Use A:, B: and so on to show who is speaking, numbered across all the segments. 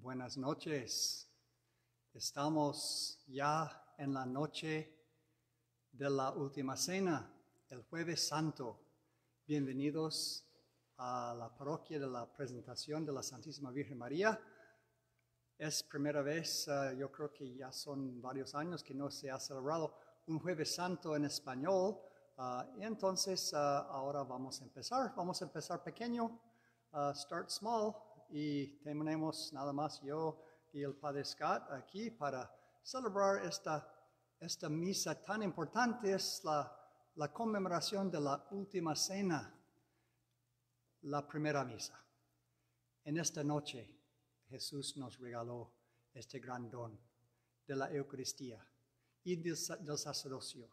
A: Buenas noches. Estamos ya en la noche de la última cena, el Jueves Santo. Bienvenidos a la parroquia de la presentación de la Santísima Virgen María. Es primera vez, yo creo que ya son varios años que no se ha celebrado un Jueves Santo en español. Y entonces ahora vamos a empezar pequeño, start small, y tenemos nada más yo y el Padre Scott aquí para celebrar esta misa tan importante. Es la conmemoración de la última cena, la primera misa. En esta noche Jesús nos regaló este gran don de la Eucaristía y del sacerdocio.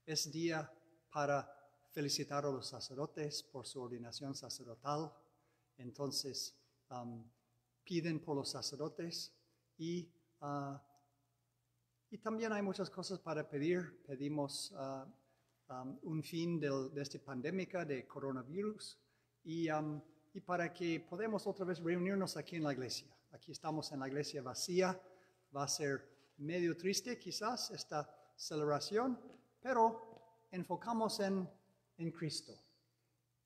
A: Es día para felicitar a los sacerdotes por su ordenación sacerdotal. Entonces, piden por los sacerdotes y también hay muchas cosas para pedir. Pedimos un fin de esta pandemia de coronavirus y para que podamos otra vez reunirnos aquí en la iglesia. Aquí estamos en la iglesia vacía. Va a ser medio triste quizás esta celebración, pero enfocamos en Cristo,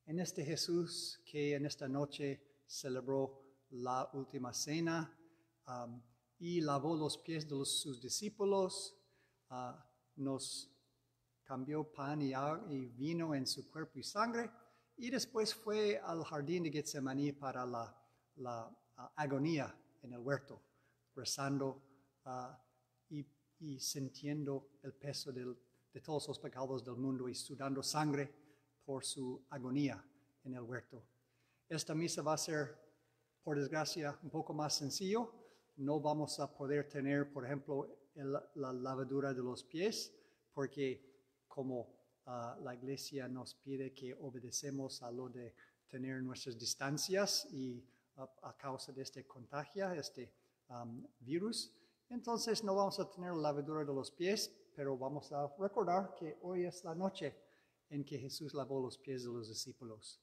A: en este Jesús que en esta noche celebró la última cena y lavó los pies de sus discípulos, nos cambió pan y vino en su cuerpo y sangre, y después fue al jardín de Getsemaní para la agonía en el huerto, rezando y sintiendo el peso de todos los pecados del mundo y sudando sangre por su agonía en el huerto. Esta misa va a ser, por desgracia, un poco más sencillo. No vamos a poder tener, por ejemplo, la lavadura de los pies, porque como la iglesia nos pide que obedecemos a lo de tener nuestras distancias y a causa de este contagio, este virus, entonces no vamos a tener la lavadura de los pies, pero vamos a recordar que hoy es la noche en que Jesús lavó los pies de los discípulos.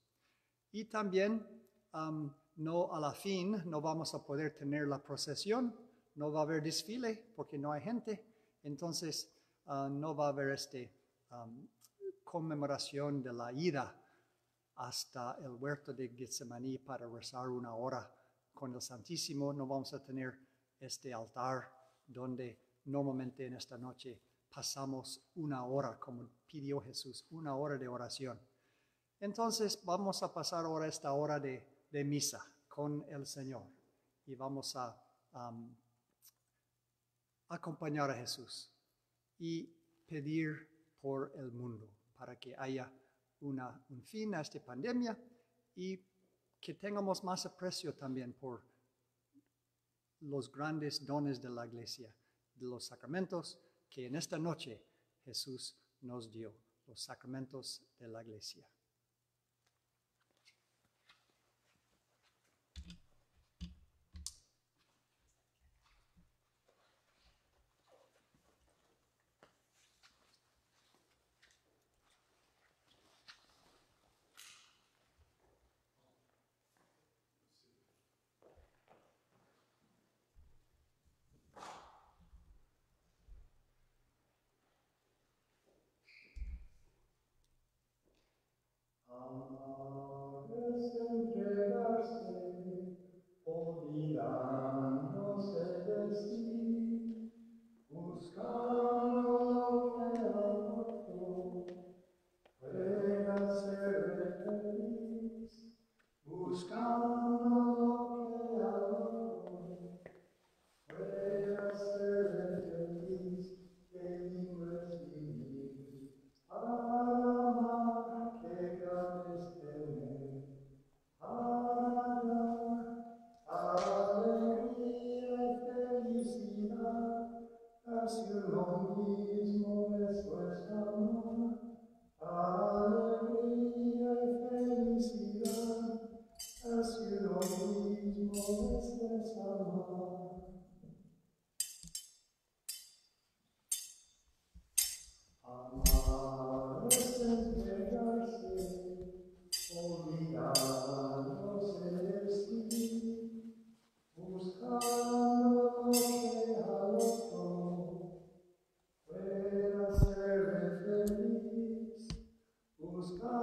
A: Y también no a la fin, no vamos a poder tener la procesión, no va a haber desfile porque no hay gente, entonces no va a haber conmemoración de la ida hasta el huerto de Getsemaní para rezar una hora con el Santísimo. No vamos a tener este altar donde normalmente en esta noche pasamos una hora, como pidió Jesús, una hora de oración. Entonces vamos a pasar ahora esta hora de misa con el Señor y vamos a acompañar a Jesús y pedir por el mundo para que haya un fin a esta pandemia y que tengamos más aprecio también por los grandes dones de la iglesia, de los sacramentos que en esta noche Jesús nos dio, los sacramentos de la iglesia.
B: Olvidándose de sí, buscando lo que adoptó, pueda ser feliz, buscando lo que adoptó, pueda ser feliz, que lindo es vivir, para amar, que grande es tener, alegría y felicidad, casi lo mismo es nuestro amor. Alegría y felicidad, casi lo mismo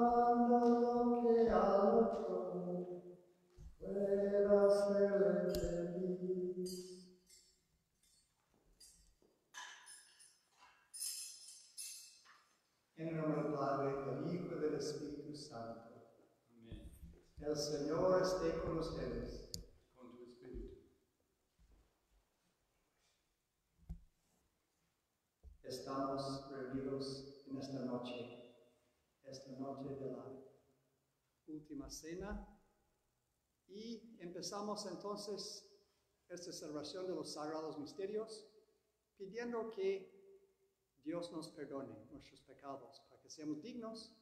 B: lo que al otro pueda hacerle feliz.
A: En el nombre del Padre, del Hijo y del Espíritu Santo.
C: Amén.
A: El Señor esté con ustedes.
C: Con tu espíritu.
A: Estamos reunidos en esta noche de la última cena, y empezamos entonces esta celebración de los sagrados misterios pidiendo que Dios nos perdone nuestros pecados para que seamos dignos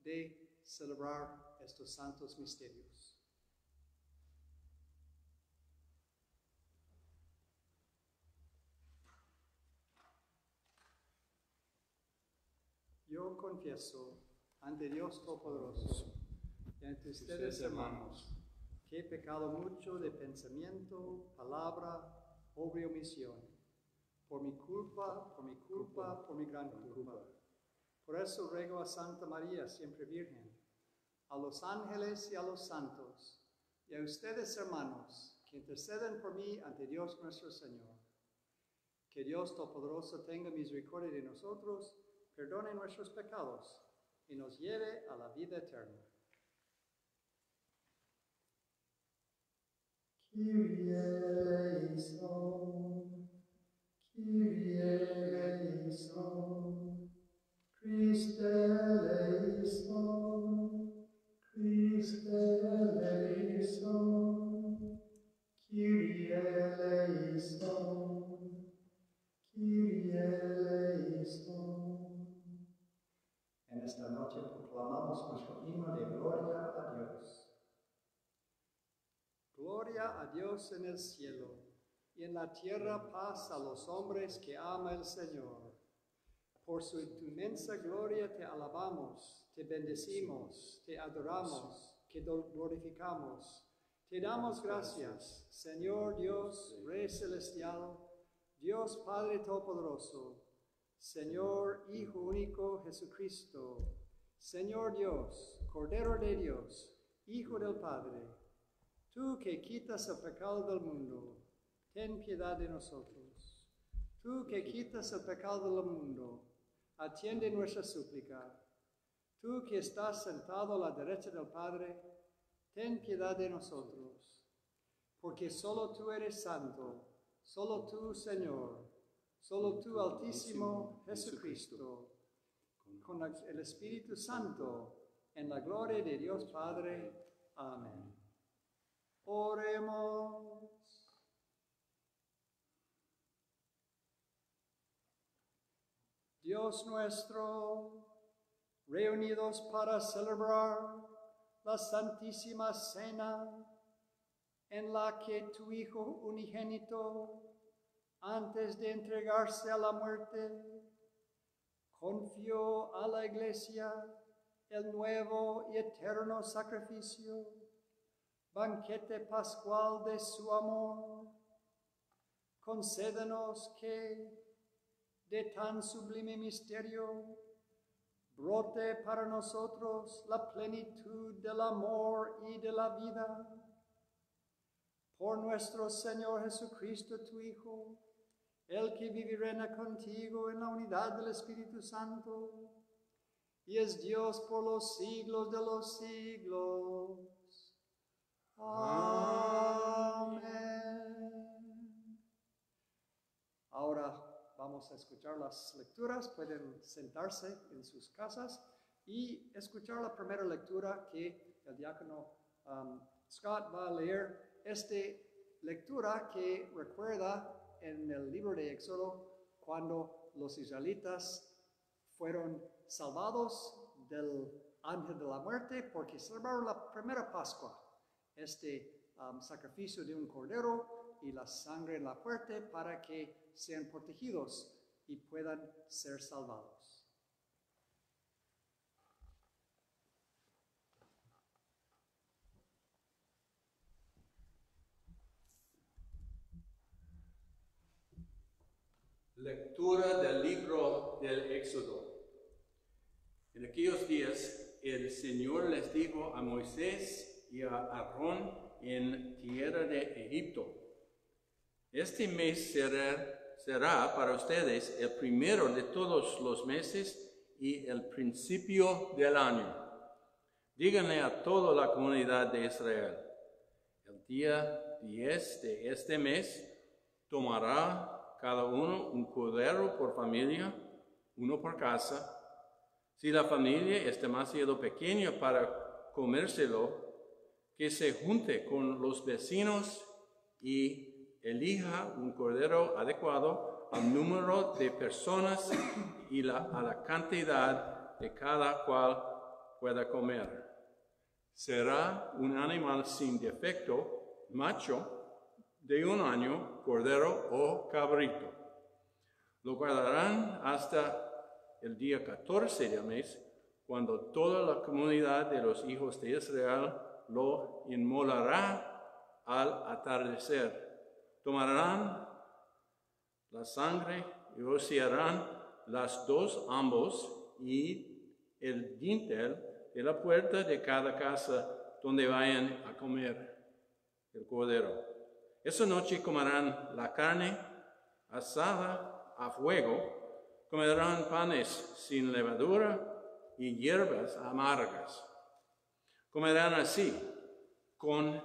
A: de celebrar estos santos misterios. Yo confieso ante Dios Todopoderoso y ante ustedes, hermanos, que he pecado mucho de pensamiento, palabra, obra y omisión, por mi gran culpa. Por eso ruego a Santa María, siempre Virgen, a los ángeles y a los santos, y a ustedes, hermanos, que interceden por mí ante Dios nuestro Señor. Que Dios Todopoderoso tenga misericordia de nosotros, perdone nuestros pecados y nos lleve a la vida eterna.
B: Kyrie eleison, Kyrie eleison, Christe eleison, Christe eleison, Kyrie eleison, Kyrie eleison.
A: En esta noche proclamamos nuestro himno de gloria a Dios. Gloria a Dios en el cielo, y en la tierra paz a los hombres que ama el Señor. Por su inmensa gloria te alabamos, te bendecimos, te adoramos, te glorificamos. Te damos gracias, Señor Dios, Rey Celestial, Dios Padre Todopoderoso, Señor Hijo único Jesucristo, Señor Dios, Cordero de Dios, Hijo del Padre. Tú que quitas el pecado del mundo, ten piedad de nosotros. Tú que quitas el pecado del mundo, atiende nuestra súplica. Tú que estás sentado a la derecha del Padre, ten piedad de nosotros. Porque solo tú eres santo, solo tú, Señor, solo tú, Altísimo Jesucristo, con el Espíritu Santo, en la gloria de Dios Padre. Amén. Oremos. Dios nuestro, reunidos para celebrar la Santísima Cena, en la que tu Hijo unigénito, antes de entregarse a la muerte, confió a la Iglesia el nuevo y eterno sacrificio, banquete pascual de su amor. Concédenos que, de tan sublime misterio, brote para nosotros la plenitud del amor y de la vida. Por nuestro Señor Jesucristo, tu Hijo, el que vive y reina contigo en la unidad del Espíritu Santo, y es Dios por los siglos de los siglos. Amén. Ahora vamos a escuchar las lecturas. Pueden sentarse en sus casas y escuchar la primera lectura que el diácono Scott va a leer. Esta lectura que recuerda en el libro de Éxodo cuando los israelitas fueron salvados del ángel de la muerte porque celebraron la primera Pascua. Sacrificio de un cordero y la sangre en la puerta para que sean protegidos y puedan ser salvados.
C: Lectura del libro del Éxodo. En aquellos días, el Señor les dijo a Moisés y a Aarón en tierra de Egipto: este mes será para ustedes el primero de todos los meses y el principio del año. Díganle a toda la comunidad de Israel: el día 10 de este mes tomará cada uno un cordero por familia, uno por casa. Si la familia es demasiado pequeña para comérselo, que se junte con los vecinos y elija un cordero adecuado al número de personas y a la cantidad de cada cual pueda comer. Será un animal sin defecto, macho, de 1 año, cordero o cabrito. Lo guardarán hasta el día 14 del mes, cuando toda la comunidad de los hijos de Israel lo inmolará al atardecer. Tomarán la sangre y rociarán las dos ambos y el dintel de la puerta de cada casa donde vayan a comer el cordero. Esa noche comerán la carne asada a fuego, comerán panes sin levadura y hierbas amargas. Comerán así, con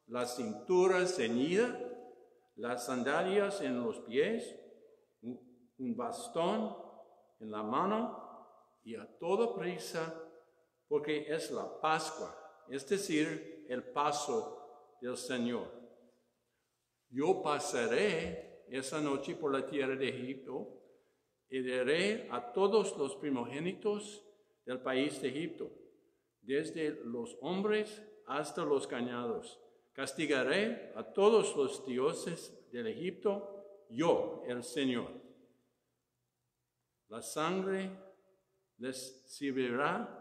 C: la cintura ceñida, las sandalias en los pies, un bastón en la mano y a toda prisa, porque es la Pascua, es decir, el paso del Señor. Yo pasaré esa noche por la tierra de Egipto y daré a todos los primogénitos del país de Egipto, desde los hombres hasta los ganados. Castigaré a todos los dioses del Egipto, yo, el Señor. La sangre les servirá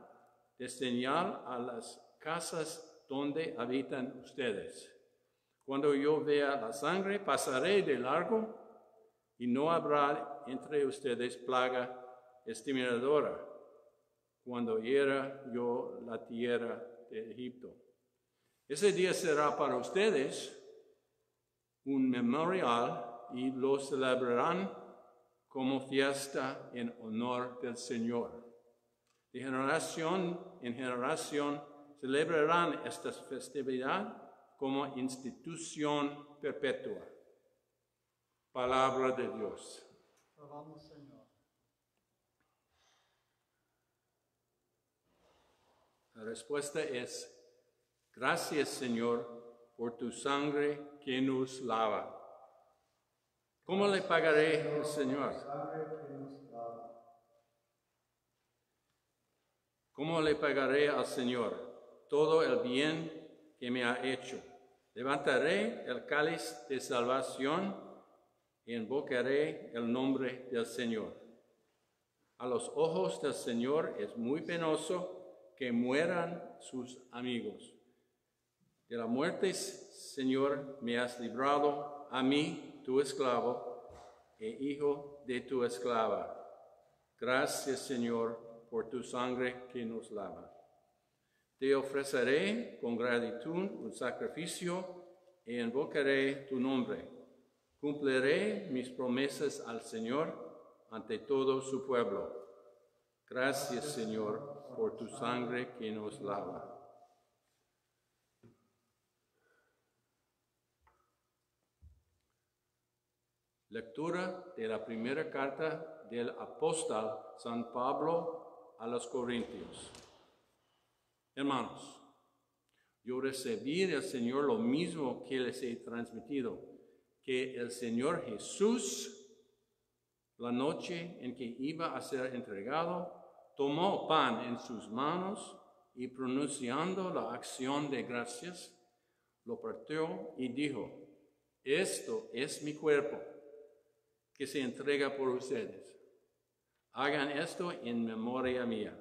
C: de señal a las casas donde habitan ustedes. Cuando yo vea la sangre, pasaré de largo y no habrá entre ustedes plaga exterminadora cuando hiera yo la tierra de Egipto. Ese día será para ustedes un memorial y lo celebrarán como fiesta en honor del Señor. De generación en generación celebrarán esta festividad como institución perpetua. Palabra de Dios.
A: Alabamos, Señor.
C: La respuesta es: gracias, Señor, por tu sangre que nos lava. ¿Cómo le pagaré al Señor? ¿Cómo le pagaré al Señor todo el bien que me ha hecho? Levantaré el cáliz de salvación e invocaré el nombre del Señor. A los ojos del Señor es muy penoso que mueran sus amigos. De la muerte, Señor, me has librado a mí, tu esclavo, e hijo de tu esclava. Gracias, Señor, por tu sangre que nos lava. Te ofreceré con gratitud un sacrificio e invocaré tu nombre. Cumpliré mis promesas al Señor ante todo su pueblo. Gracias, Señor, por tu sangre que nos lava. Lectura de la primera carta del apóstol San Pablo a los Corintios. Hermanos, yo recibí del Señor lo mismo que les he transmitido, que el Señor Jesús, la noche en que iba a ser entregado, tomó pan en sus manos y pronunciando la acción de gracias, lo partió y dijo: esto es mi cuerpo, que se entrega por ustedes. Hagan esto en memoria mía.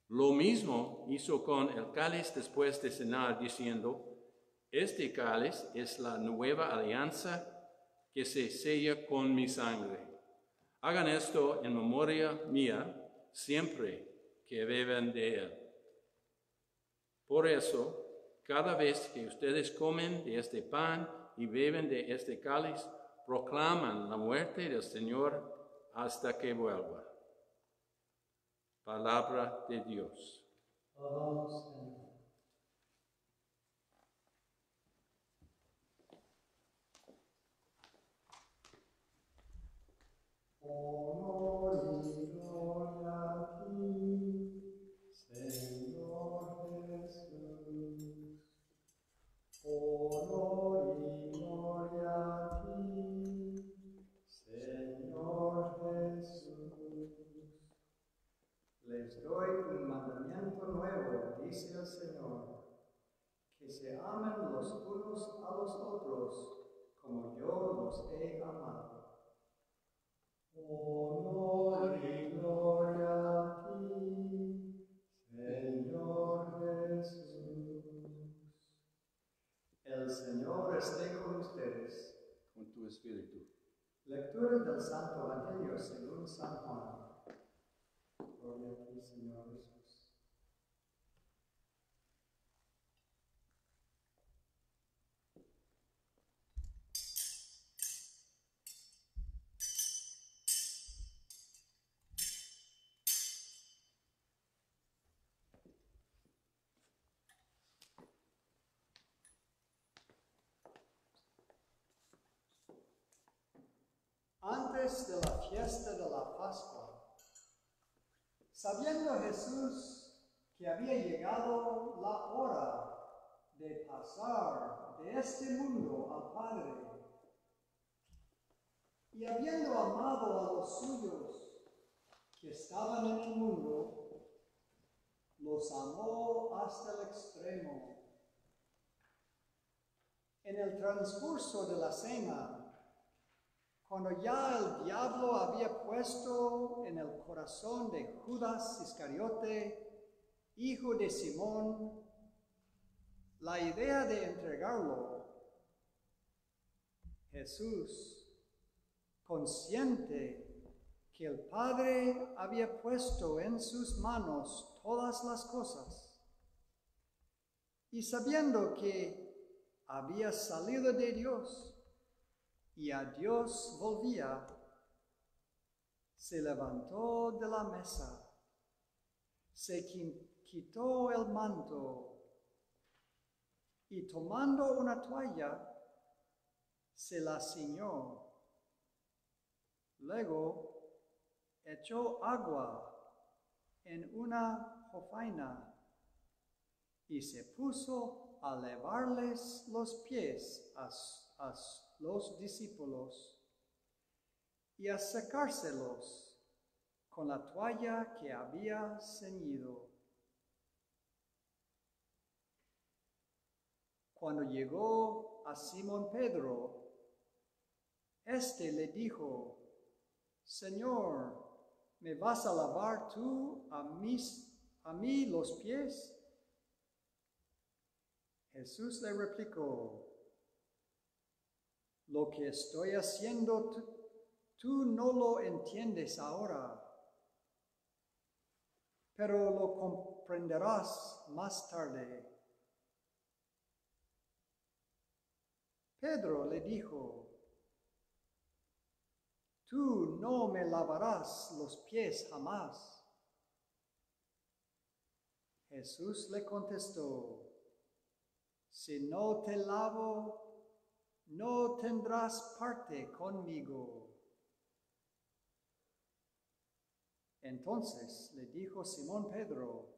C: Lo mismo hizo con el cáliz después de cenar, diciendo: este cáliz es la nueva alianza que se sella con mi sangre. Hagan esto en memoria mía siempre que beben de él. Por eso, cada vez que ustedes comen de este pan y beben de este cáliz, proclaman la muerte del Señor hasta que vuelva. Palabra de Dios.
B: Alabamos, Señor. Honor y gloria a ti, Señor Jesús. Honor y gloria a ti, Señor Jesús. Les doy un mandamiento nuevo, dice el Señor, que se amen los unos a los otros como yo los he amado. Honor y gloria a ti, Señor Jesús. El Señor esté con ustedes.
C: Con tu espíritu.
A: Lectura del Santo Evangelio según San Juan. Gloria a ti, Señor Jesús. Antes de la fiesta de la Pascua, sabiendo Jesús que había llegado la hora de pasar de este mundo al Padre, y habiendo amado a los suyos que estaban en el mundo, los amó hasta el extremo. En el transcurso de la cena, cuando ya el diablo había puesto en el corazón de Judas Iscariote, hijo de Simón, la idea de entregarlo, Jesús, consciente que el Padre había puesto en sus manos todas las cosas, y sabiendo que había salido de Dios, y a Dios volvía, se levantó de la mesa, se quitó el manto y tomando una toalla, se la ciñó. Luego echó agua en una jofaina y se puso a lavarles los pies a los discípulos y a secárselos con la toalla que había ceñido. Cuando llegó a Simón Pedro, éste le dijo: Señor, ¿me vas a lavar tú a mí los pies? Jesús le replicó: lo que estoy haciendo tú no lo entiendes ahora, pero lo comprenderás más tarde. Pedro le dijo: tú no me lavarás los pies jamás. Jesús le contestó: si no te lavo, no tendrás parte conmigo. Entonces le dijo Simón Pedro: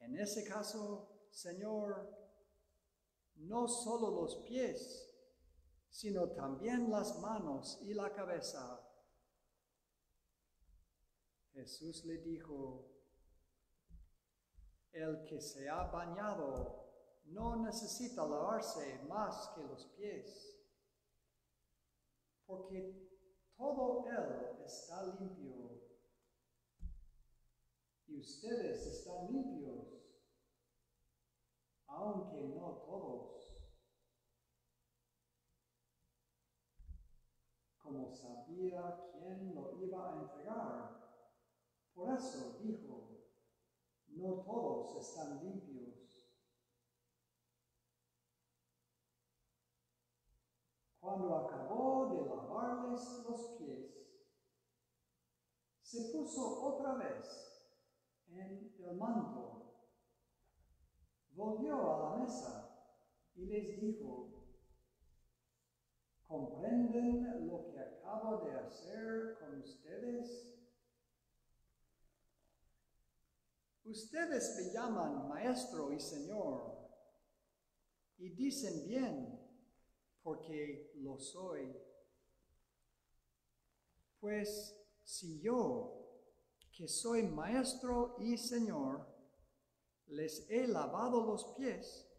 A: en ese caso, Señor, no solo los pies, sino también las manos y la cabeza. Jesús le dijo: el que se ha bañado no necesita lavarse más que los pies, porque todo él está limpio. Y ustedes están limpios, aunque no todos. Como sabía quién lo iba a entregar, por eso dijo: no todos están limpios. Cuando acabó de lavarles los pies, se puso otra vez en el manto, volvió a la mesa y les dijo: ¿comprenden lo que acabo de hacer con ustedes? Ustedes me llaman Maestro y Señor, y dicen bien, porque lo soy. Pues si yo, que soy Maestro y Señor, les he lavado los pies,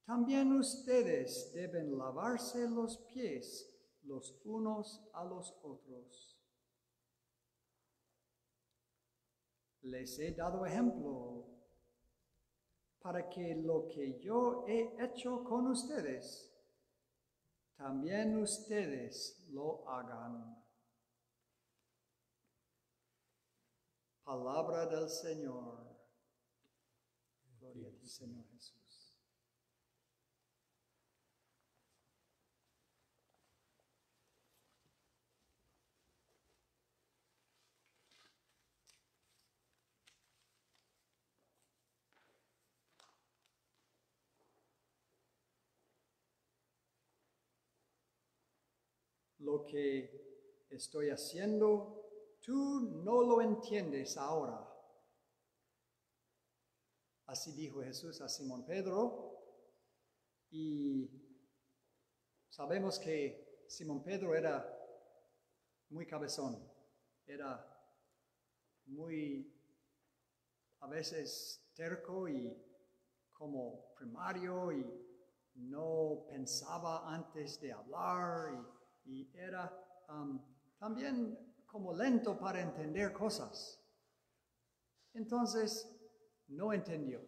A: también ustedes deben lavarse los pies los unos a los otros. Les he dado ejemplo para que lo que yo he hecho con ustedes, también ustedes lo hagan. Palabra del Señor. Gloria a ti, Señor Jesús. Lo que estoy haciendo, tú no lo entiendes ahora. Así dijo Jesús a Simón Pedro, y sabemos que Simón Pedro era muy cabezón, era muy a veces terco y como primario, y no pensaba antes de hablar, y era también como lento para entender cosas. Entonces, no entendió,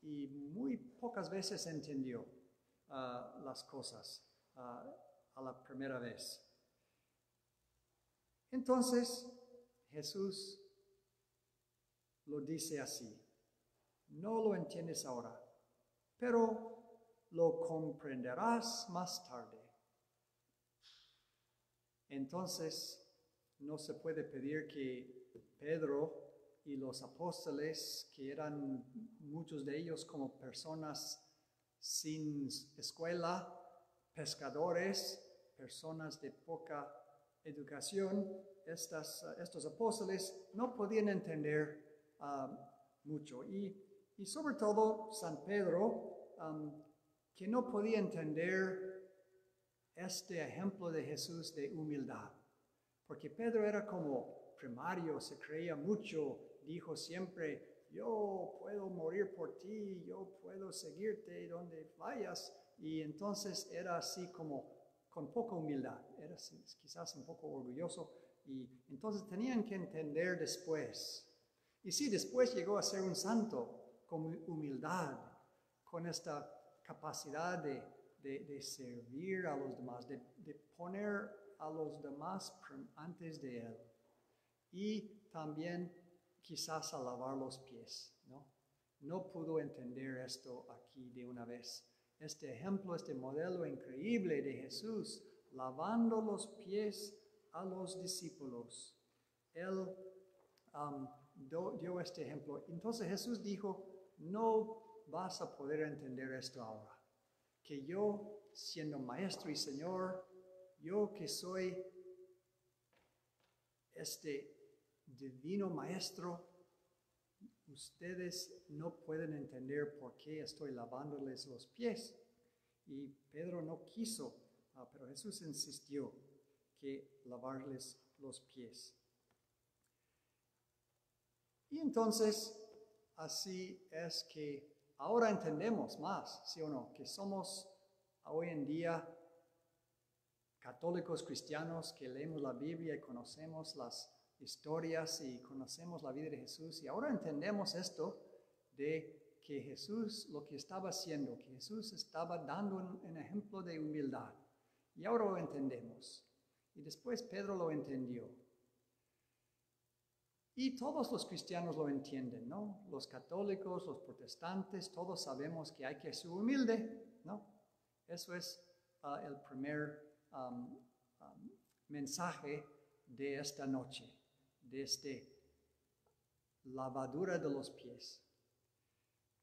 A: y muy pocas veces entendió las cosas a la primera vez. Entonces, Jesús lo dice así: no lo entiendes ahora, pero lo comprenderás más tarde. Entonces, no se puede pedir que Pedro y los apóstoles, que eran muchos de ellos como personas sin escuela, pescadores, personas de poca educación, estos apóstoles no podían entender mucho. Y sobre todo San Pedro, que no podía entender este ejemplo de Jesús de humildad. Porque Pedro era como primario, se creía mucho, dijo siempre: yo puedo morir por ti, yo puedo seguirte donde vayas. Y entonces era así como con poca humildad, era quizás un poco orgulloso. Y entonces tenían que entender después. Y sí, después llegó a ser un santo con humildad, con esta capacidad de servir a los demás, de poner a los demás antes de él. Y también quizás a lavar los pies, ¿no? No pudo entender esto aquí de una vez. Este ejemplo, este modelo increíble de Jesús, lavando los pies a los discípulos. Él dio este ejemplo. Entonces Jesús dijo: no vas a poder entender esto ahora. Que yo, siendo Maestro y Señor, yo que soy este divino Maestro, ustedes no pueden entender por qué estoy lavándoles los pies. Y Pedro no quiso, pero Jesús insistió que lavarles los pies. Y entonces, así es que ahora entendemos más, ¿sí o no? Que somos hoy en día católicos cristianos que leemos la Biblia y conocemos las historias y conocemos la vida de Jesús. Y ahora entendemos esto de que Jesús, lo que estaba haciendo, que Jesús estaba dando un ejemplo de humildad. Y ahora lo entendemos. Y después Pedro lo entendió. Y todos los cristianos lo entienden, ¿no? Los católicos, los protestantes, todos sabemos que hay que ser humilde, ¿no? Eso es el primer mensaje de esta noche, de este lavadura de los pies.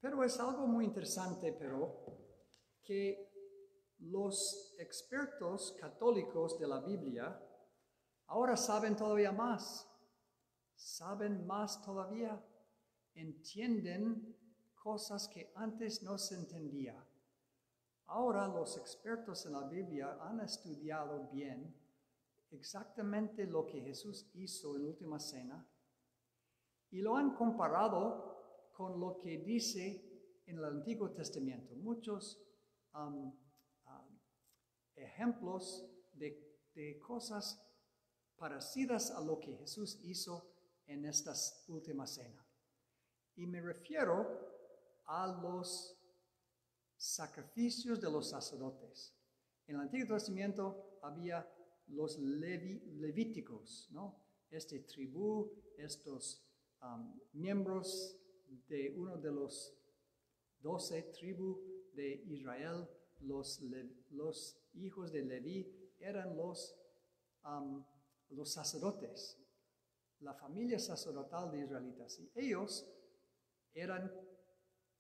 A: Pero es algo muy interesante, que los expertos católicos de la Biblia ahora saben todavía más. Saben más todavía, entienden cosas que antes no se entendía. Ahora los expertos en la Biblia han estudiado bien exactamente lo que Jesús hizo en la última cena y lo han comparado con lo que dice en el Antiguo Testamento. Muchos ejemplos de cosas parecidas a lo que Jesús hizo en esta última cena. Y me refiero a los sacrificios de los sacerdotes. En el Antiguo Testamento había los levíticos, ¿no? Tribu, estos miembros de uno de los 12 tribus de Israel, los hijos de Leví, eran los sacerdotes, la familia sacerdotal de israelitas. Y ellos eran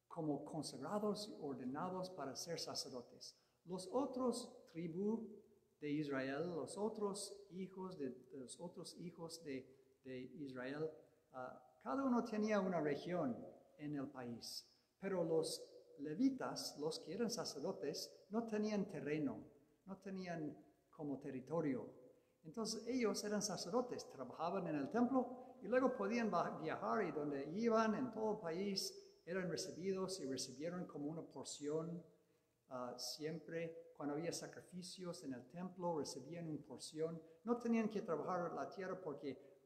A: como consagrados y ordenados para ser sacerdotes. Los otros tribus de Israel, los otros hijos de Israel, cada uno tenía una región en el país. Pero los levitas, los que eran sacerdotes, no tenían terreno, no tenían como territorio. Entonces ellos eran sacerdotes, trabajaban en el templo y luego podían viajar y donde iban en todo el país eran recibidos y recibieron como una porción. Siempre cuando había sacrificios en el templo recibían una porción. No tenían que trabajar la tierra porque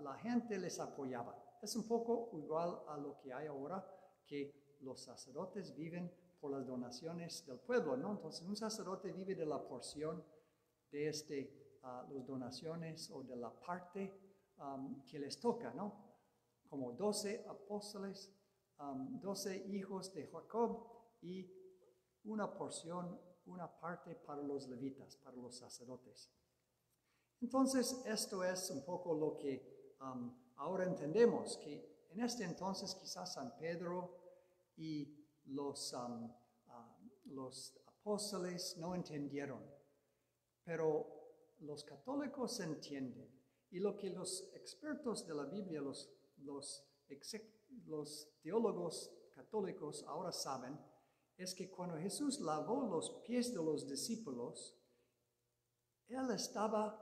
A: la gente les apoyaba. Es un poco igual a lo que hay ahora, que los sacerdotes viven por las donaciones del pueblo, ¿no? Entonces un sacerdote vive de la porción de las donaciones o de la parte que les toca, ¿no? Como 12 apóstoles, 12 hijos de Jacob y una porción, una parte para los levitas, para los sacerdotes. Entonces, esto es un poco lo que ahora entendemos, que en este entonces quizás San Pedro y los apóstoles no entendieron, pero los católicos entienden. Y lo que los expertos de la Biblia, los teólogos católicos ahora saben, es que cuando Jesús lavó los pies de los discípulos, Él estaba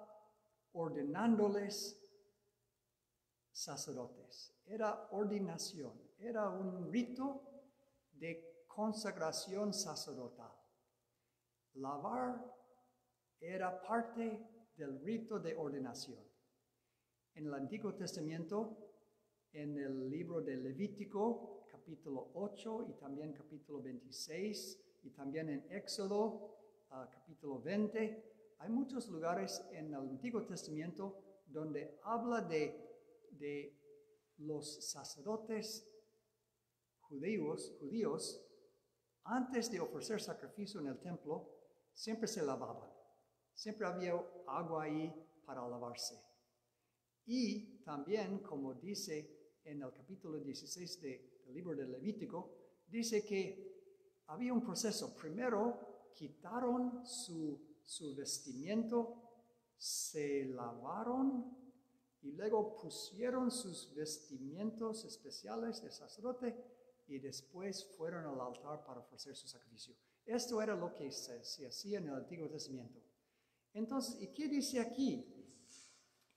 A: ordenándoles sacerdotes. Era ordenación, era un rito de consagración sacerdotal. Lavar era parte del rito de ordenación. En el Antiguo Testamento, en el libro de Levítico, capítulo 8 y también capítulo 26, y también en Éxodo, capítulo 20, hay muchos lugares en el Antiguo Testamento donde habla de los sacerdotes judíos, antes de ofrecer sacrificio en el templo, siempre se lavaban. Siempre había agua ahí para lavarse. Y también, como dice en el capítulo 16 del libro de Levítico, dice que había un proceso. Primero quitaron su vestimiento, se lavaron y luego pusieron sus vestimientos especiales de sacerdote y después fueron al altar para ofrecer su sacrificio. Esto era lo que se hacía en el Antiguo Testamento. Entonces, ¿y qué dice aquí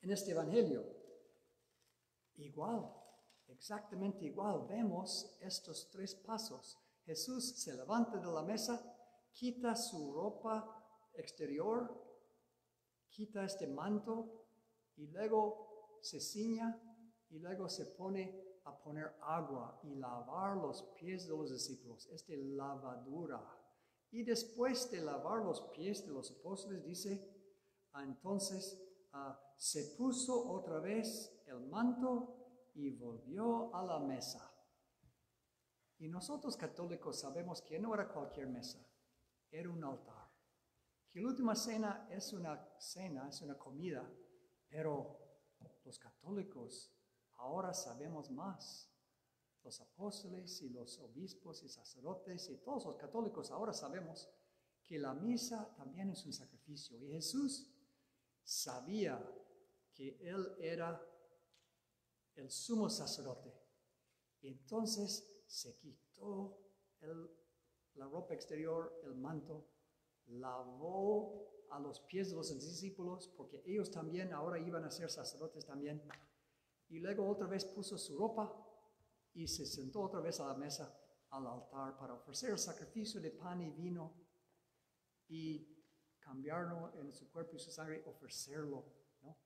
A: en este evangelio? Igual, exactamente igual. Vemos estos tres pasos. Jesús se levanta de la mesa, quita su ropa exterior, quita este manto y luego se ciña y luego se pone a poner agua y lavar los pies de los discípulos. Lavadura. Y después de lavar los pies de los apóstoles, dice, entonces se puso otra vez el manto y volvió a la mesa. Y nosotros católicos sabemos que no era cualquier mesa, era un altar. Que la última cena es una comida, pero los católicos ahora sabemos más. Los apóstoles y los obispos y sacerdotes y todos los católicos ahora sabemos que la misa también es un sacrificio. Y Jesús sabía que Él era el sumo sacerdote. Y entonces se quitó la ropa exterior, el manto, lavó a los pies de los discípulos, porque ellos también ahora iban a ser sacerdotes también. Y luego otra vez puso su ropa y se sentó otra vez a la mesa, al altar, para ofrecer el sacrificio de pan y vino y cambiarlo en su cuerpo y su sangre, ofrecerlo, ¿no?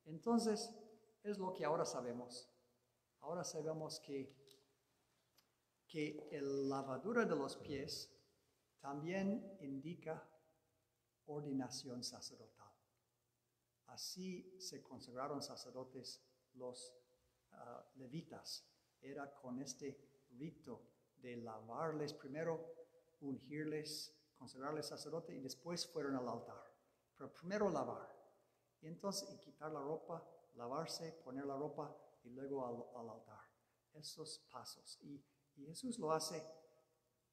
A: Entonces, es lo que ahora sabemos. Ahora sabemos que el lavadura de los pies también indica ordenación sacerdotal. Así se consagraron sacerdotes los levitas. Era con este rito de lavarles primero, ungirles, consagrarles sacerdote y después fueron al altar. Pero primero lavar. Y entonces quitar la ropa, lavarse, poner la ropa y luego al altar. Esos pasos. Y Jesús lo hace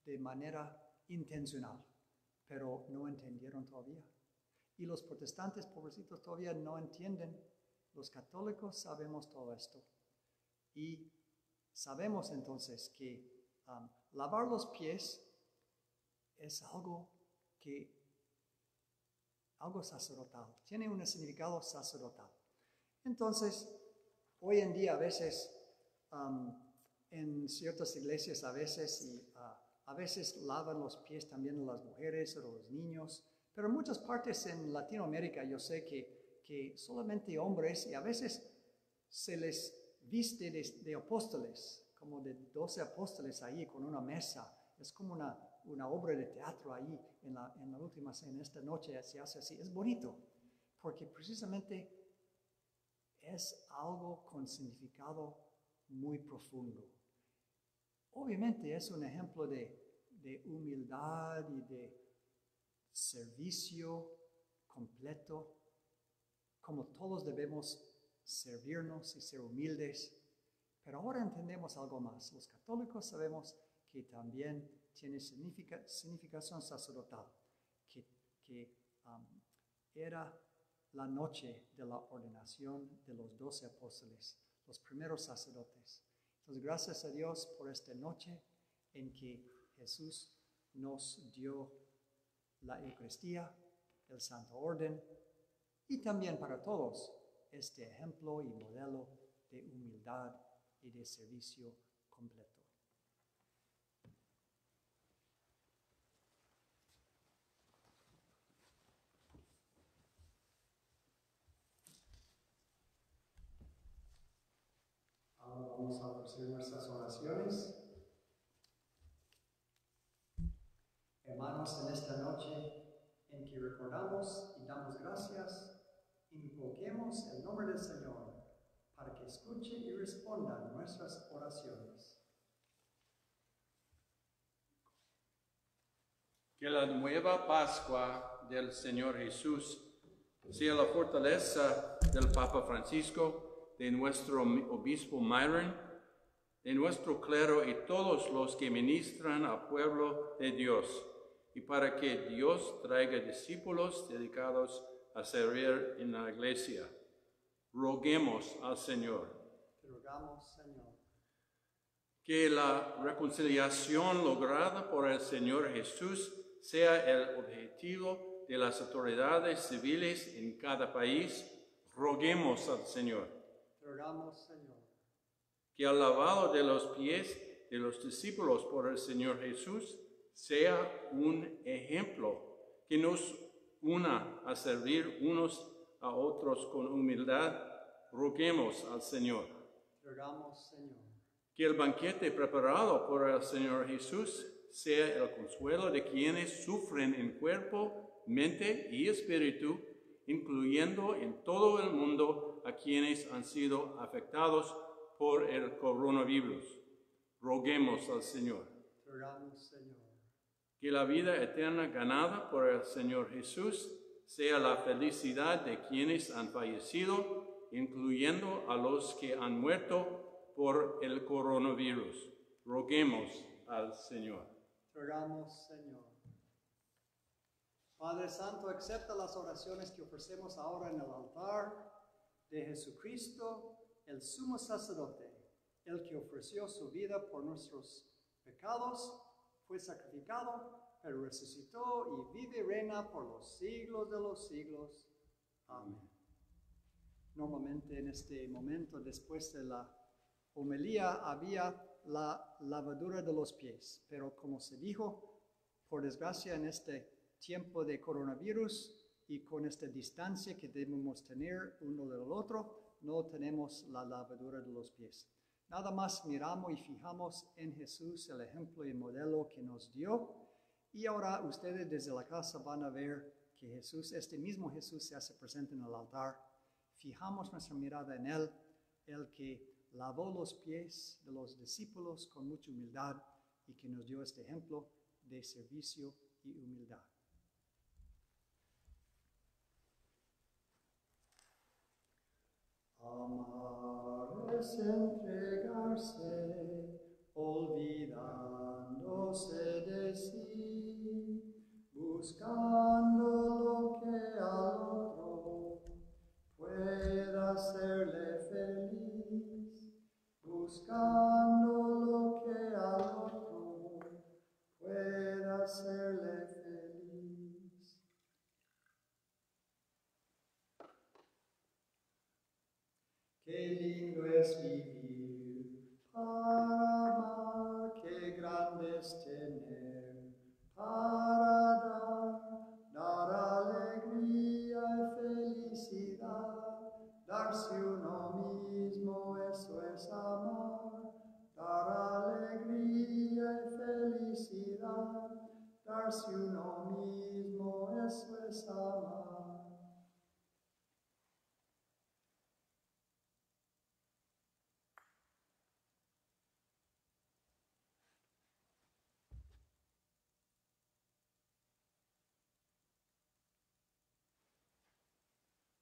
A: de manera intencional, pero no entendieron todavía. Y los protestantes, pobrecitos, todavía no entienden. Los católicos sabemos todo esto. Y sabemos entonces que lavar los pies es algo sacerdotal, tiene un significado sacerdotal. Entonces, hoy en día a veces, en ciertas iglesias a veces lavan los pies también las mujeres o los niños, pero en muchas partes en Latinoamérica yo sé que solamente hombres, y a veces se les viste de apóstoles, como de 12 apóstoles ahí con una mesa. Es como una obra de teatro ahí en la última cena. Esta noche se hace así. Es bonito, porque precisamente es algo con significado muy profundo. Obviamente es un ejemplo de humildad y de servicio completo, como todos debemos servirnos y ser humildes. Pero ahora entendemos algo más. Los católicos sabemos que también tiene significación sacerdotal, que era la noche de la ordenación de los 12 apóstoles, los primeros sacerdotes. Entonces, gracias a Dios por esta noche en que Jesús nos dio la Eucaristía, el Santo Orden, y también para todos este ejemplo y modelo de humildad y de servicio completo.
B: Ahora vamos a ofrecer nuestras oraciones. Hermanos, en esta noche en que recordamos y damos gracias, invoquemos el nombre del Señor para que escuche y responda nuestras oraciones.
C: Que la nueva Pascua del Señor Jesús sea la fortaleza del Papa Francisco, de nuestro obispo Myron, de nuestro clero y todos los que ministran al pueblo de Dios, y para que Dios traiga discípulos dedicados a servir en la iglesia. Roguemos al Señor.
B: Te rogamos, Señor.
C: Que la reconciliación lograda por el Señor Jesús sea el objetivo de las autoridades civiles en cada país. Roguemos al Señor.
B: Te rogamos, Señor.
C: Que el lavado de los pies de los discípulos por el Señor Jesús sea un ejemplo que nos una a servir unos a otros con humildad. Roguemos al Señor.
B: Te rogamos, Señor.
C: Que el banquete preparado por el Señor Jesús sea el consuelo de quienes sufren en cuerpo, mente y espíritu, incluyendo en todo el mundo a quienes han sido afectados por el coronavirus. Roguemos al Señor.
A: Te rogamos, Señor.
C: Que la vida eterna ganada por el Señor Jesús sea la felicidad de quienes han fallecido, incluyendo a los que han muerto por el coronavirus. Roguemos al Señor.
A: Te rogamos, Señor. Padre Santo, acepta las oraciones que ofrecemos ahora en el altar de Jesucristo, el sumo sacerdote, el que ofreció su vida por nuestros pecados, fue sacrificado, pero resucitó y vive y reina por los siglos de los siglos. Amén. Normalmente en este momento, después de la homilía, había la lavadura de los pies, pero como se dijo, por desgracia en este tiempo de coronavirus y con esta distancia que debemos tener uno del otro, no tenemos la lavadura de los pies. Nada más miramos y fijamos en Jesús el ejemplo y modelo que nos dio. Y ahora ustedes desde la casa van a ver que Jesús, este mismo Jesús, se hace presente en el altar. Fijamos nuestra mirada en Él, el que lavó los pies de los discípulos con mucha humildad y que nos dio este ejemplo de servicio y humildad.
B: Amar es entregarse, olvidándose de sí, buscando lo que al otro pueda hacerle feliz, buscando lo que al otro pueda hacerle feliz. Qué lindo es vivir para amar, qué grande es tener para dar alegría y felicidad, darse uno mismo, eso es amar, dar alegría y felicidad, darse uno mismo, eso es amar.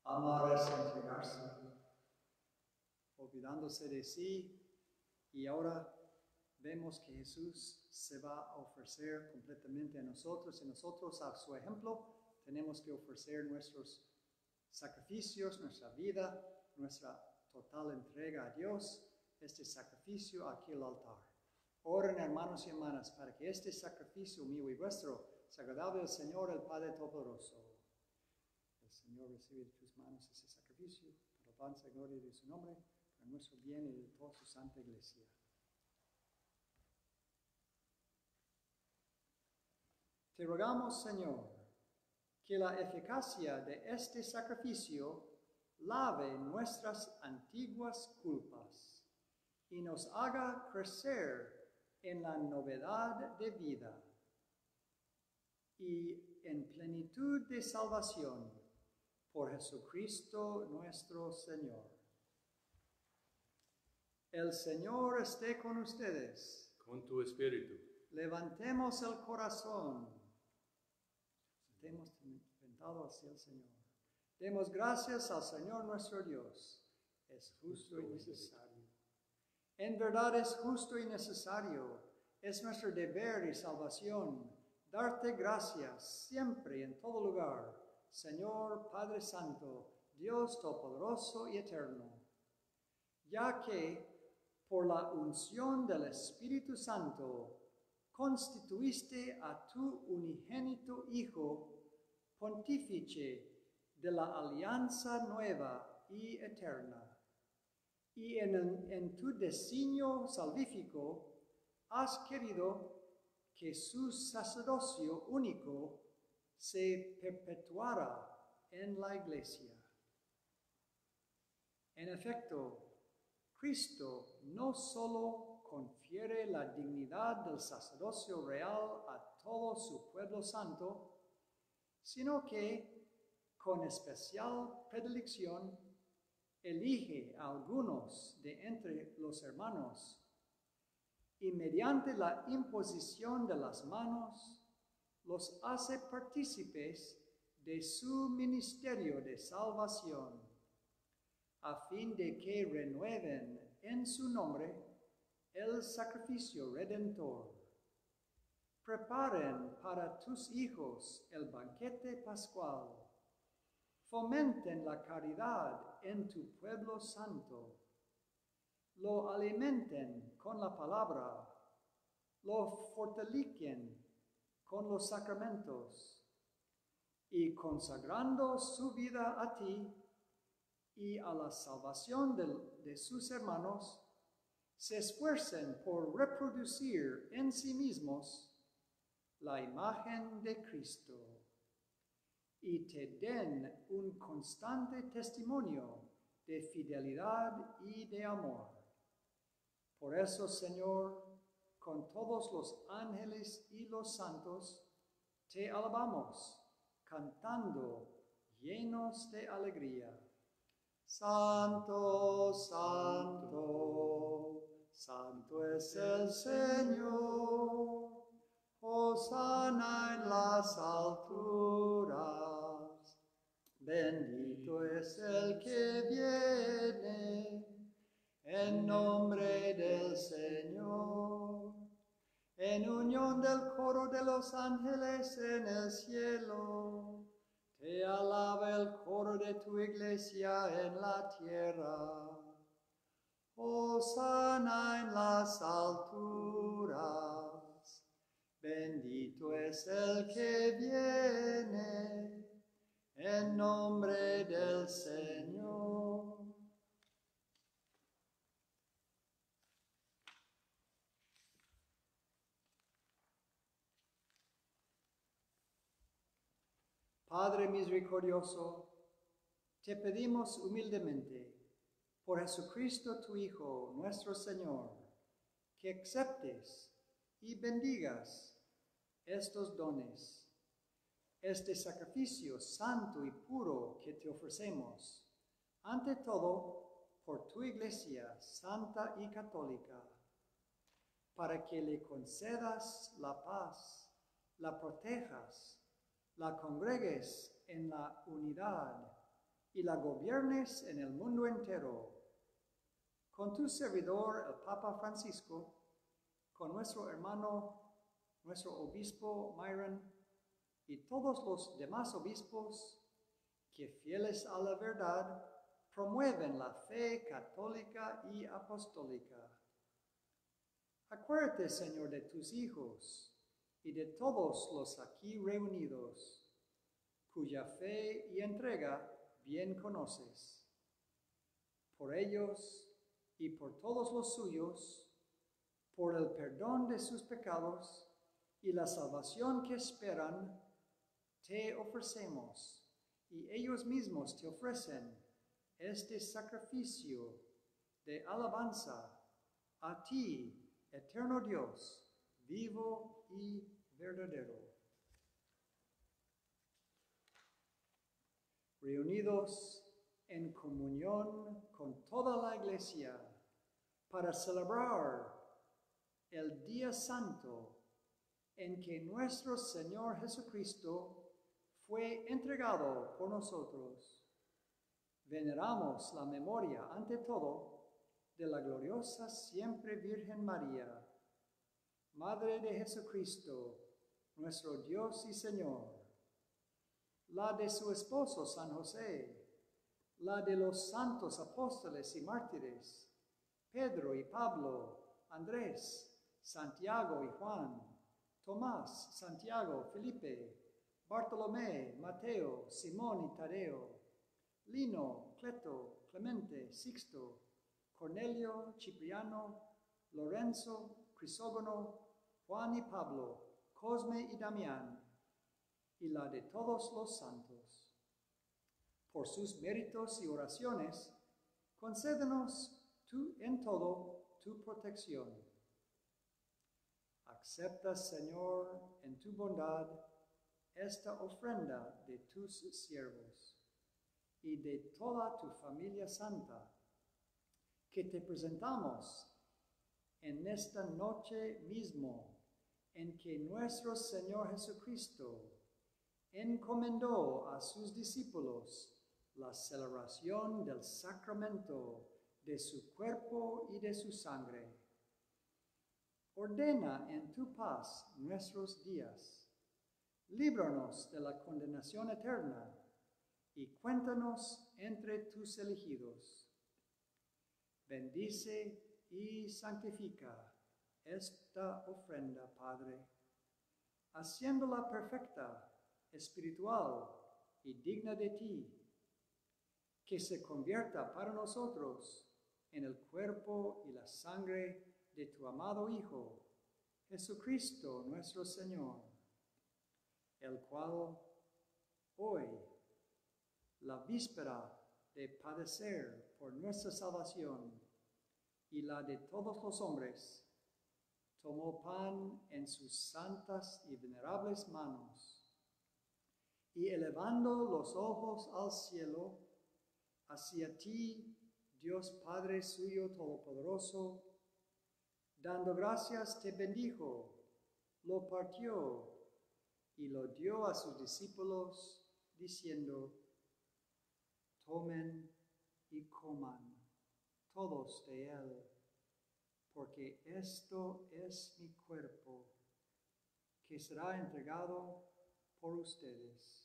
A: Amar es entregarse, olvidándose de sí, y ahora vemos que Jesús se va a ofrecer completamente a nosotros, y nosotros a su ejemplo tenemos que ofrecer nuestros sacrificios, nuestra vida, nuestra total entrega a Dios, este sacrificio aquí al altar. Oren, hermanos y hermanas, para que este sacrificio mío y vuestro sea agradable al Señor, el Padre Todopoderoso. El Señor recibe de tus manos ese sacrificio, para alabanza y gloria de su nombre, para nuestro bien y de toda su santa iglesia. Te rogamos, Señor, que la eficacia de este sacrificio lave nuestras antiguas culpas y nos haga crecer en la novedad de vida y en plenitud de salvación por Jesucristo nuestro Señor. El Señor esté con ustedes.
C: Con tu espíritu.
A: Levantemos el corazón. Estemos tentados hacia el Señor. Demos gracias al Señor nuestro Dios. Es justo y necesario. En verdad es justo y necesario. Es nuestro deber y salvación darte gracias siempre y en todo lugar, Señor Padre Santo, Dios Todopoderoso y Eterno, ya que por la unción del Espíritu Santo constituiste a tu unigénito Hijo pontífice de la alianza nueva y eterna. Y en tu designio salvífico has querido que su sacerdocio único se perpetuara en la Iglesia. En efecto, Cristo no solo confiere la dignidad del sacerdocio real a todo su pueblo santo, sino que con especial predilección, elige a algunos de entre los hermanos y mediante la imposición de las manos los hace partícipes de su ministerio de salvación, a fin de que renueven en su nombre el sacrificio redentor. Preparen para tus hijos el banquete pascual. Fomenten la caridad en tu pueblo santo. Lo alimenten con la palabra. Lo fortalecen con los sacramentos. Y consagrando su vida a ti y a la salvación de sus hermanos, se esfuercen por reproducir en sí mismos la imagen de Cristo y te den un constante testimonio de fidelidad y de amor. Por eso, Señor, con todos los ángeles y los santos, te alabamos, cantando llenos de alegría. Santo, santo, santo es el Señor. Hosana en las alturas. Bendito es el que viene en nombre del Señor. En unión del coro de los ángeles en el cielo, te alaba el coro de tu iglesia en la tierra. Hosana en las alturas. Bendito es el que viene en nombre del Señor. Padre misericordioso, te pedimos humildemente, por Jesucristo tu Hijo, nuestro Señor, que aceptes y bendigas estos dones, este sacrificio santo y puro que te ofrecemos, ante todo por tu Iglesia santa y católica, para que le concedas la paz, la protejas, la congregues en la unidad y la gobiernes en el mundo entero. Con tu servidor, el Papa Francisco, con nuestro hermano, nuestro obispo Myron, y todos los demás obispos que, fieles a la verdad, promueven la fe católica y apostólica. Acuérdate, Señor, de tus hijos y de todos los aquí reunidos, cuya fe y entrega bien conoces. Por ellos y por todos los suyos, por el perdón de sus pecados y la salvación que esperan, te ofrecemos, y ellos mismos te ofrecen este sacrificio de alabanza a ti, eterno Dios, vivo y verdadero. Reunidos en comunión con toda la Iglesia para celebrar el día santo en que nuestro Señor Jesucristo fue entregado por nosotros, veneramos la memoria ante todo de la gloriosa siempre Virgen María, Madre de Jesucristo, nuestro Dios y Señor, la de su esposo San José, la de los santos apóstoles y mártires, Pedro y Pablo, Andrés, Santiago y Juan, Tomás, Santiago, Felipe, Bartolomé, Mateo, Simón y Tadeo, Lino, Cleto, Clemente, Sixto, Cornelio, Cipriano, Lorenzo, Crisógono, Juan y Pablo, Cosme y Damián, y la de todos los santos. Por sus méritos y oraciones, concédenos tú en todo tu protección. Acepta, Señor, en tu bondad, esta ofrenda de tus siervos. y de toda tu familia santa, que te presentamos en esta noche mismo en que nuestro Señor Jesucristo encomendó a sus discípulos la celebración del sacramento de su cuerpo y de su sangre. Ordena en tu paz nuestros días. Líbranos de la condenación eterna y cuéntanos entre tus elegidos. Bendice y santifica esta ofrenda, Padre, haciéndola perfecta, espiritual y digna de ti, que se convierta para nosotros en el cuerpo y la sangre de tu amado Hijo, Jesucristo nuestro Señor, el cual hoy, la víspera de padecer por nuestra salvación y la de todos los hombres, tomó pan en sus santas y venerables manos, y elevando los ojos al cielo, hacia ti, Dios Padre suyo todopoderoso, dando gracias te bendijo, lo partió y lo dio a sus discípulos, diciendo: tomen y coman todos de él, porque esto es mi cuerpo, que será entregado por ustedes.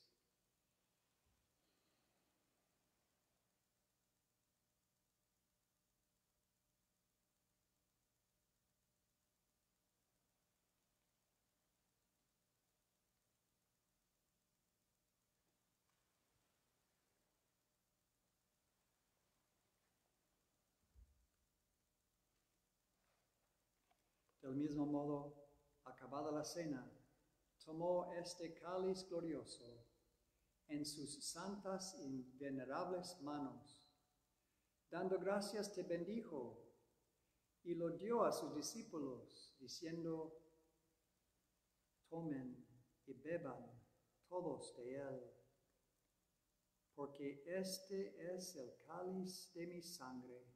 A: Del mismo modo, acabada la cena, tomó este cáliz glorioso en sus santas y venerables manos. Dando gracias te bendijo y lo dio a sus discípulos, diciendo: tomen y beban todos de él, porque este es el cáliz de mi sangre,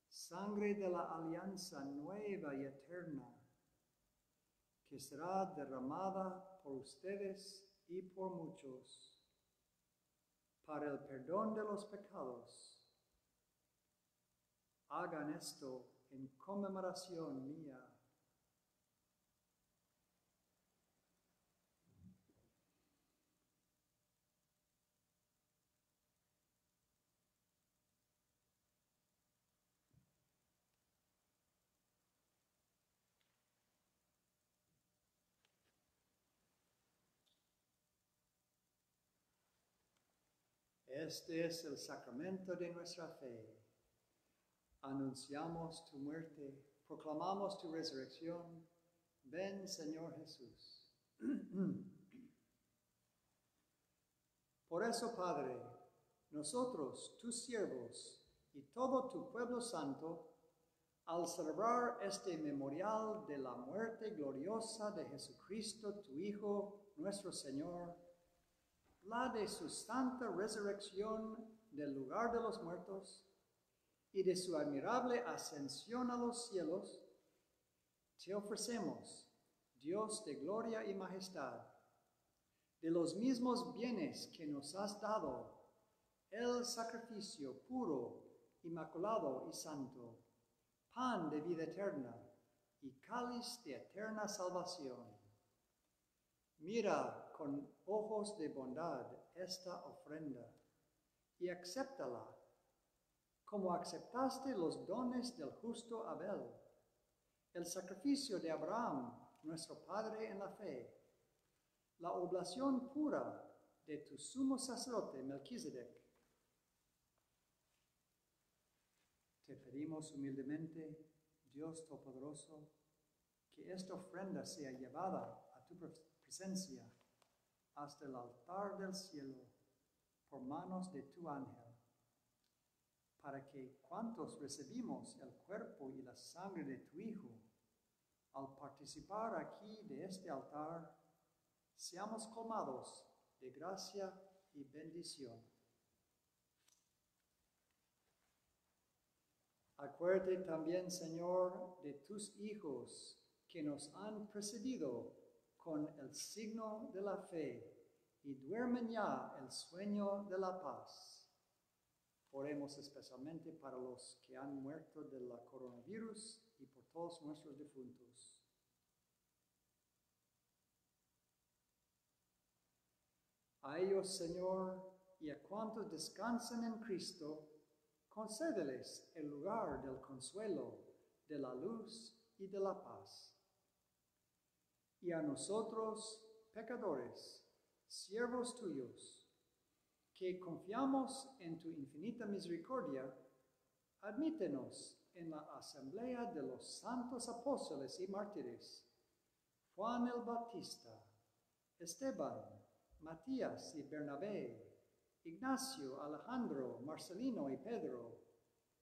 A: sangre de la alianza nueva y eterna, que será derramada por ustedes y por muchos, para el perdón de los pecados. Hagan esto en conmemoración mía. Este es el sacramento de nuestra fe. Anunciamos tu muerte, proclamamos tu resurrección. Ven, Señor Jesús. Por eso, Padre, nosotros, tus siervos, y todo tu pueblo santo, al celebrar este memorial de la muerte gloriosa de Jesucristo, tu Hijo, nuestro Señor, la de su santa resurrección del lugar de los muertos y de su admirable ascensión a los cielos, te ofrecemos, Dios de gloria y majestad, de los mismos bienes que nos has dado, el sacrificio puro, inmaculado y santo, pan de vida eterna y cáliz de eterna salvación. Mira con ojos de bondad esta ofrenda y acéptala, como aceptaste los dones del justo Abel, el sacrificio de Abraham, nuestro padre en la fe, la oblación pura de tu sumo sacerdote Melquisedec. Te pedimos humildemente, Dios Todopoderoso, que esta ofrenda sea llevada a tu presencia hasta el altar del cielo por manos de tu ángel, para que cuantos recibimos el cuerpo y la sangre de tu Hijo, al participar aquí de este altar, seamos colmados de gracia y bendición. Acuérdate también, Señor, de tus hijos que nos han precedido con el signo de la fe y duermen ya el sueño de la paz. Oremos especialmente para los que han muerto del coronavirus y por todos nuestros difuntos. A ellos, Señor, y a cuantos descansan en Cristo, concédeles el lugar del consuelo, de la luz y de la paz. Y a nosotros, pecadores, siervos tuyos, que confiamos en tu infinita misericordia, admítenos en la asamblea de los santos apóstoles y mártires, Juan el Bautista, Esteban, Matías y Bernabé, Ignacio, Alejandro, Marcelino y Pedro,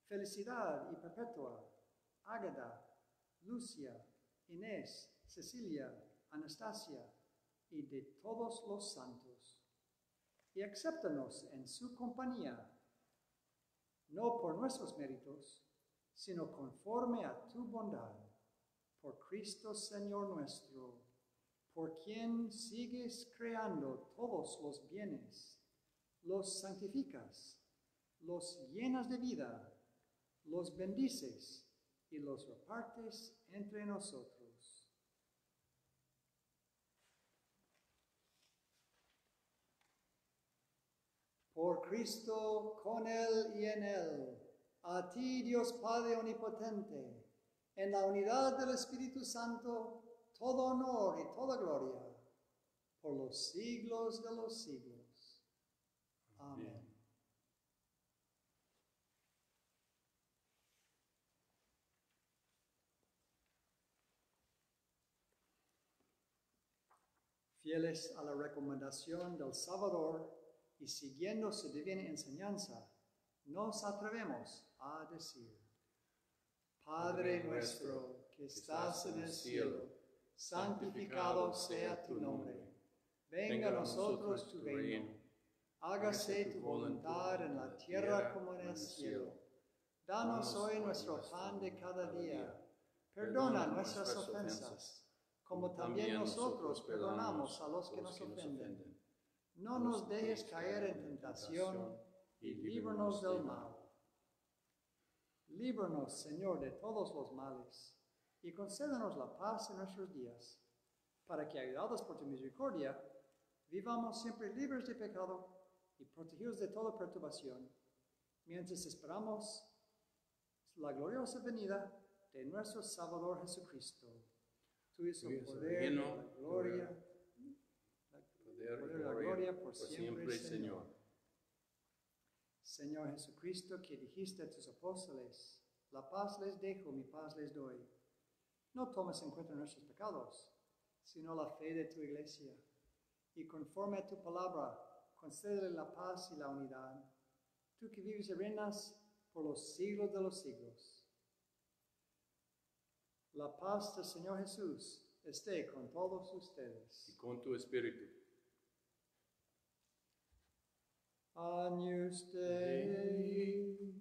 A: Felicidad y Perpetua, Ágada, Lucia, Inés, Cecilia, Anastasia y de todos los santos. Y acéptanos en su compañía, no por nuestros méritos, sino conforme a tu bondad, por Cristo Señor nuestro, por quien sigues creando todos los bienes, los santificas, los llenas de vida, los bendices y los repartes entre nosotros. Por Cristo, con Él y en Él, a ti, Dios Padre Omnipotente, en la unidad del Espíritu Santo, todo honor y toda gloria, por los siglos de los siglos. Amén. Fieles a la recomendación del Salvador y siguiendo su divina enseñanza, nos atrevemos a decir: Padre nuestro que estás en el cielo, santificado sea tu nombre. Venga a nosotros tu reino. Hágase tu voluntad en la tierra como en el cielo. Danos hoy nuestro pan de cada día. Perdona nuestras ofensas, como también nosotros perdonamos a los que nos ofenden. No nos dejes caer en tentación y líbranos del mal. Líbranos, Señor, de todos los males y concédenos la paz en nuestros días, para que, ayudados por tu misericordia, vivamos siempre libres de pecado y protegidos de toda perturbación, mientras esperamos la gloriosa venida de nuestro Salvador Jesucristo. Tuyo es el poder, la gloria, la gloria por siempre, Señor. Señor Jesucristo, que dijiste a tus apóstoles: la paz les dejo, mi paz les doy. No tomes en cuenta nuestros pecados, sino la fe de tu iglesia. Y conforme a tu palabra, concédele la paz y la unidad. Tú que vives y reinas por los siglos de los siglos. La paz del Señor Jesús esté con todos ustedes.
C: Y con tu espíritu.
A: Agnus Dei,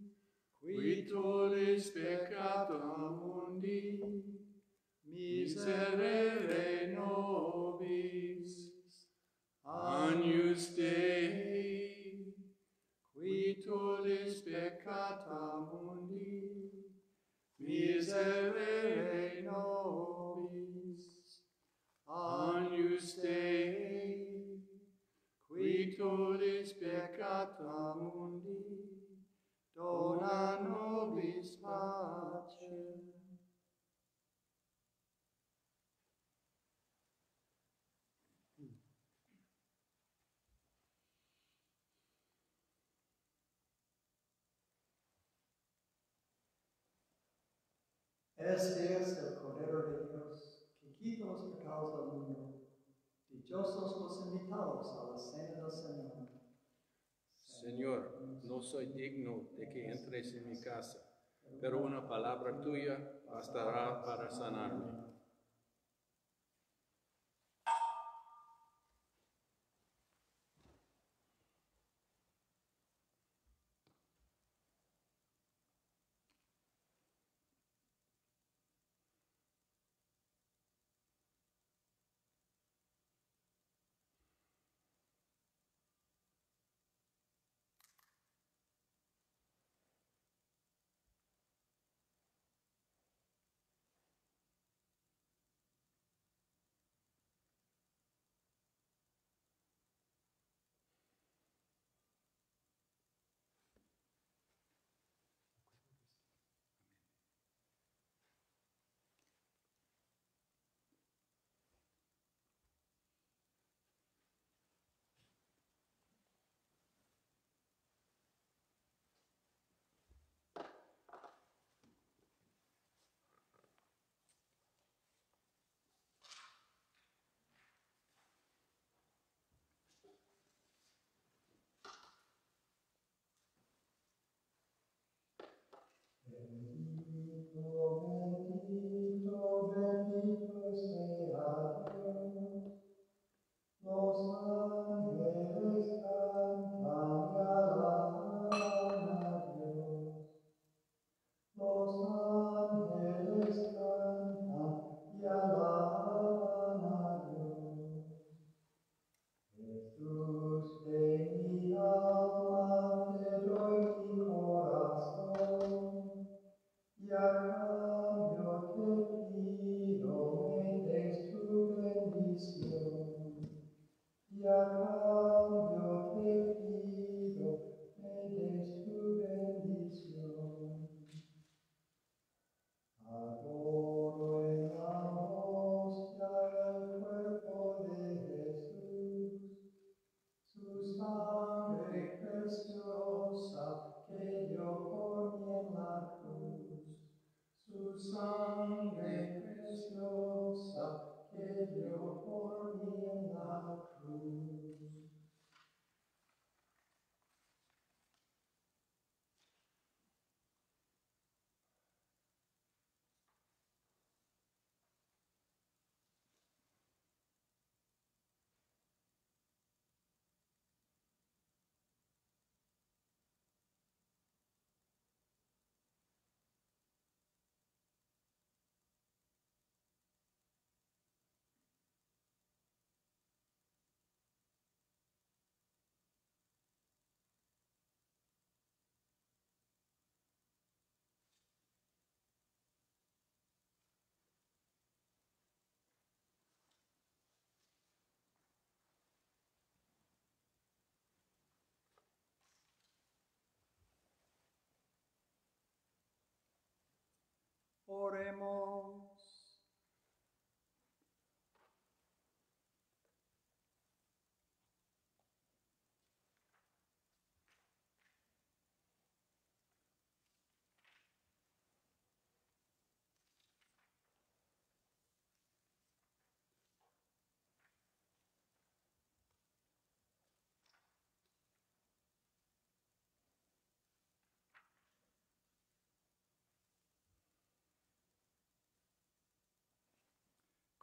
C: qui tollis peccata mundi, miserere nobis. Agnus Dei, qui tollis peccata mundi, miserere nobis. Agnus Dei, qui tollis peccata mundi, dona nobis pace.
A: Este es el Cordero de Dios, que quita los pecados del mundo. Dichosos los invitados a la Cena del Señor.
C: Señor, no soy digno de que entres en mi casa, pero una palabra tuya bastará para sanarme.
A: Oremos.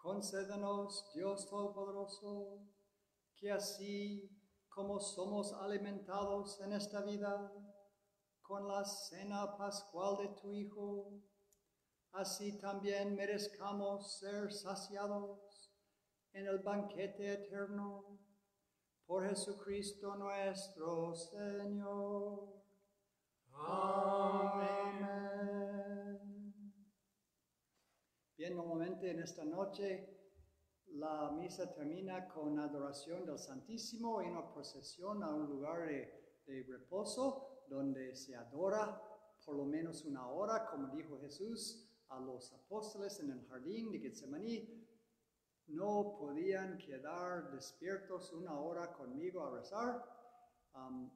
A: Concédenos, Dios Todopoderoso, que así como somos alimentados en esta vida con la cena pascual de tu Hijo, así también merezcamos ser saciados en el banquete eterno por Jesucristo nuestro Señor. Amén. Bien, normalmente en esta noche la misa termina con adoración del Santísimo y una procesión a un lugar de reposo donde se adora por lo menos una hora, como dijo Jesús a los apóstoles en el jardín de Getsemaní. No podían quedar despiertos una hora conmigo a rezar.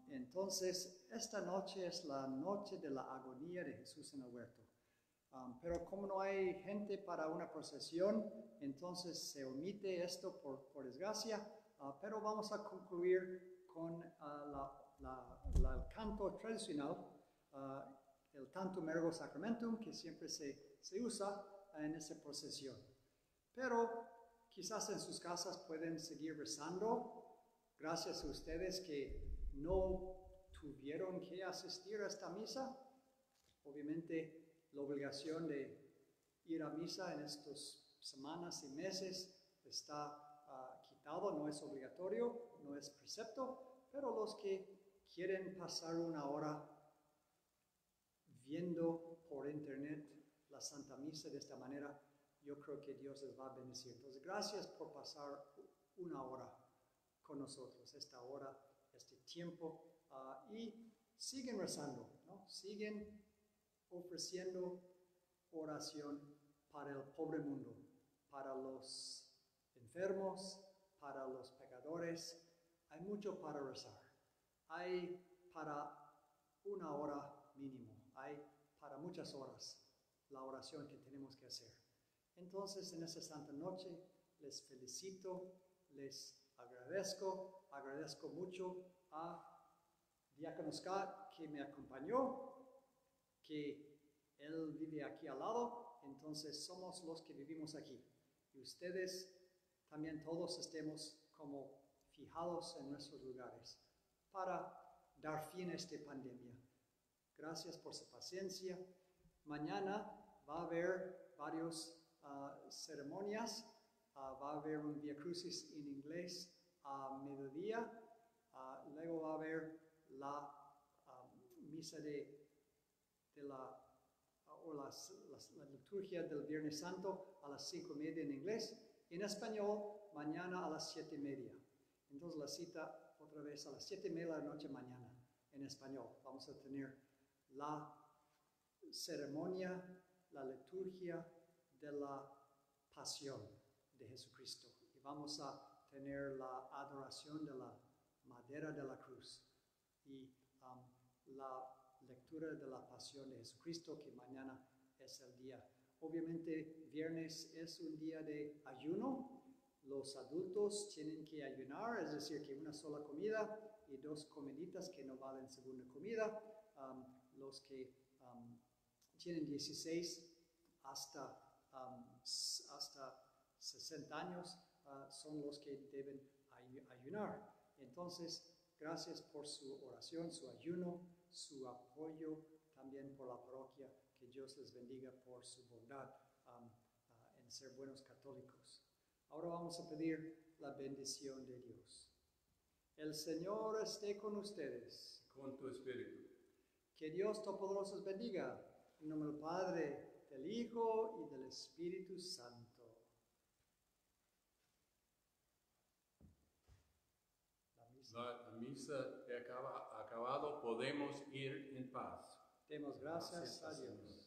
A: Entonces, esta noche es la noche de la agonía de Jesús en el huerto. Pero como no hay gente para una procesión, entonces se omite esto por desgracia, pero vamos a concluir con el canto tradicional, el Tantum Ergo Sacramentum, que siempre se usa en esa procesión. Pero quizás en sus casas pueden seguir rezando, gracias a ustedes que no tuvieron que asistir a esta misa. Obviamente, la obligación de ir a misa en estas semanas y meses está quitado, no es obligatorio, no es precepto, pero los que quieren pasar una hora viendo por internet la Santa Misa de esta manera, yo creo que Dios les va a bendecir. Entonces, gracias por pasar una hora con nosotros, esta hora, este tiempo, y siguen rezando, ¿no? Siguen ofreciendo oración para el pobre mundo, para los enfermos, para los pecadores. Hay mucho para rezar. Hay para una hora mínimo, hay para muchas horas la oración que tenemos que hacer. Entonces, en esta santa noche, les felicito, les agradezco mucho a Diácono Scott que me acompañó, que Él vive aquí al lado, entonces somos los que vivimos aquí. Y ustedes también todos estemos como fijados en nuestros lugares para dar fin a esta pandemia. Gracias por su paciencia. Mañana va a haber varias ceremonias. Va a haber un Via Crucis en inglés a mediodía. Luego va a haber la misa de la liturgia del Viernes Santo a las 5:30 en inglés. En español, mañana a las 7:30. Entonces la cita otra vez a las 7:30 de la noche mañana en español. Vamos a tener la ceremonia, la liturgia de la pasión de Jesucristo. Y vamos a tener la adoración de la madera de la cruz y la lectura de la pasión de Jesucristo, que mañana es el día. Obviamente, viernes es un día de ayuno. Los adultos tienen que ayunar, es decir, que una sola comida y 2 comiditas que no valen segunda comida. Los que tienen 16 hasta 60 años son los que deben ayunar. Entonces, gracias por su oración, su ayuno, su apoyo también por la parroquia. Que Dios les bendiga por su bondad en ser buenos católicos. Ahora vamos a pedir la bendición de Dios. El Señor esté con ustedes.
C: Con tu espíritu.
A: Que Dios Todopoderoso los bendiga. En nombre del Padre, del Hijo y del Espíritu Santo.
C: La misa ha acabado, podemos ir en paz.
A: Demos gracias a Dios.